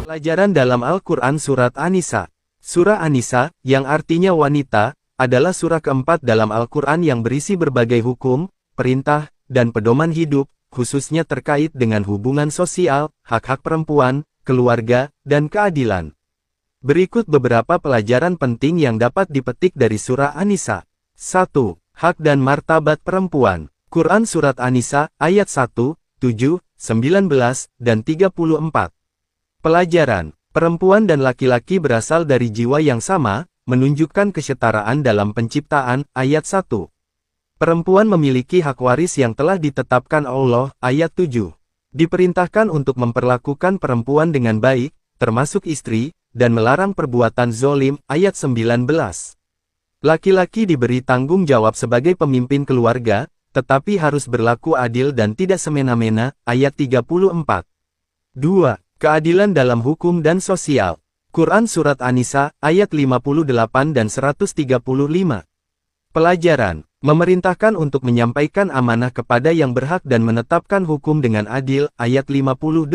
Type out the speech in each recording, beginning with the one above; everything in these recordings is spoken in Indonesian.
Pelajaran dalam Al-Quran Surat An-Nisa. Surah An-Nisa, yang artinya wanita, adalah surah keempat dalam Al-Quran yang berisi berbagai hukum, perintah, dan pedoman hidup, khususnya terkait dengan hubungan sosial, hak-hak perempuan, keluarga, dan keadilan. Berikut beberapa pelajaran penting yang dapat dipetik dari surah An-Nisa. 1. Hak dan martabat perempuan. Quran Surat An-Nisa, ayat 1, 7, 19, dan 34. Pelajaran, perempuan dan laki-laki berasal dari jiwa yang sama, menunjukkan kesetaraan dalam penciptaan, ayat 1. Perempuan memiliki hak waris yang telah ditetapkan Allah, ayat 7. Diperintahkan untuk memperlakukan perempuan dengan baik, termasuk istri, dan melarang perbuatan zolim, ayat 19. Laki-laki diberi tanggung jawab sebagai pemimpin keluarga, tetapi harus berlaku adil dan tidak semena-mena, ayat 34. 2. Keadilan dalam hukum dan sosial. Quran Surat An-Nisa, ayat 58 dan 135. Pelajaran, memerintahkan untuk menyampaikan amanah kepada yang berhak dan menetapkan hukum dengan adil, ayat 58.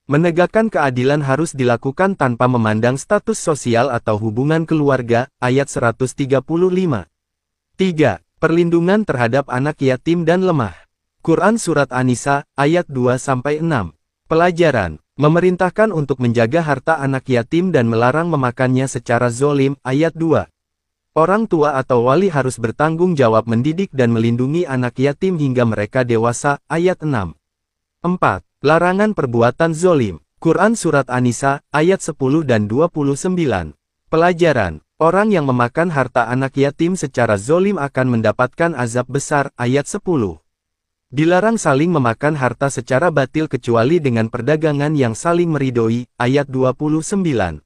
Menegakkan keadilan harus dilakukan tanpa memandang status sosial atau hubungan keluarga, ayat 135. 3. Perlindungan terhadap anak yatim dan lemah. Quran Surat An-Nisa, ayat 2-6. Pelajaran, memerintahkan untuk menjaga harta anak yatim dan melarang memakannya secara zolim, ayat 2. Orang tua atau wali harus bertanggung jawab mendidik dan melindungi anak yatim hingga mereka dewasa, ayat 6. 4. Larangan perbuatan zolim. Quran Surat An-Nisa, ayat 10 dan 29. Pelajaran, orang yang memakan harta anak yatim secara zolim akan mendapatkan azab besar, ayat 10. Dilarang saling memakan harta secara batil kecuali dengan perdagangan yang saling meridhoi, ayat 29.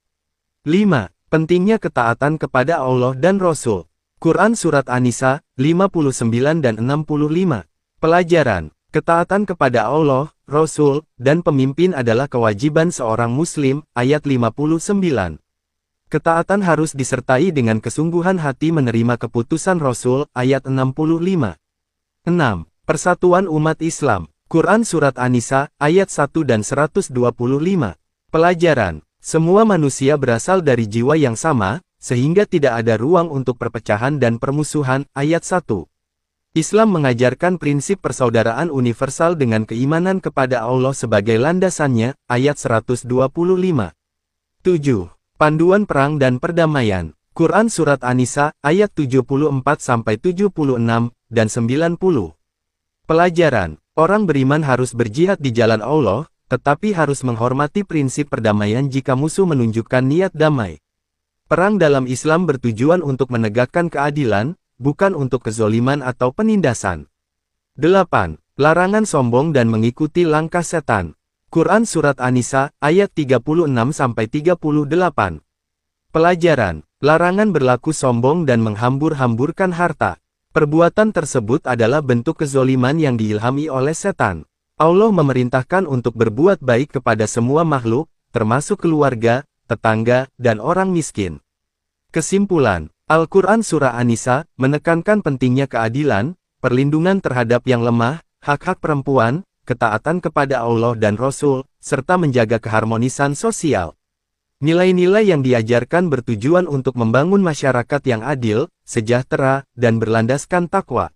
5. Pentingnya ketaatan kepada Allah dan Rasul. Quran Surat An-Nisa, 59 dan 65. Pelajaran, ketaatan kepada Allah, Rasul, dan pemimpin adalah kewajiban seorang Muslim, ayat 59. Ketaatan harus disertai dengan kesungguhan hati menerima keputusan Rasul, ayat 65. 6. Persatuan umat Islam. Quran Surat An-Nisa, ayat 1 dan 125. Pelajaran, semua manusia berasal dari jiwa yang sama, sehingga tidak ada ruang untuk perpecahan dan permusuhan, ayat 1. Islam mengajarkan prinsip persaudaraan universal dengan keimanan kepada Allah sebagai landasannya, ayat 125. 7. Panduan perang dan perdamaian. Quran Surat An-Nisa, ayat 74-76, dan 90. Pelajaran, orang beriman harus berjihad di jalan Allah, tetapi harus menghormati prinsip perdamaian jika musuh menunjukkan niat damai. Perang dalam Islam bertujuan untuk menegakkan keadilan, bukan untuk kezoliman atau penindasan. 8. Larangan sombong dan mengikuti langkah setan. Quran Surat An-Nisa, ayat 36-38. Pelajaran, larangan berlaku sombong dan menghambur-hamburkan harta. Perbuatan tersebut adalah bentuk kezoliman yang diilhami oleh setan. Allah memerintahkan untuk berbuat baik kepada semua makhluk, termasuk keluarga, tetangga, dan orang miskin. Kesimpulan, Al-Quran Surah An-Nisa menekankan pentingnya keadilan, perlindungan terhadap yang lemah, hak-hak perempuan, ketaatan kepada Allah dan Rasul, serta menjaga keharmonisan sosial. Nilai-nilai yang diajarkan bertujuan untuk membangun masyarakat yang adil, sejahtera, dan berlandaskan takwa.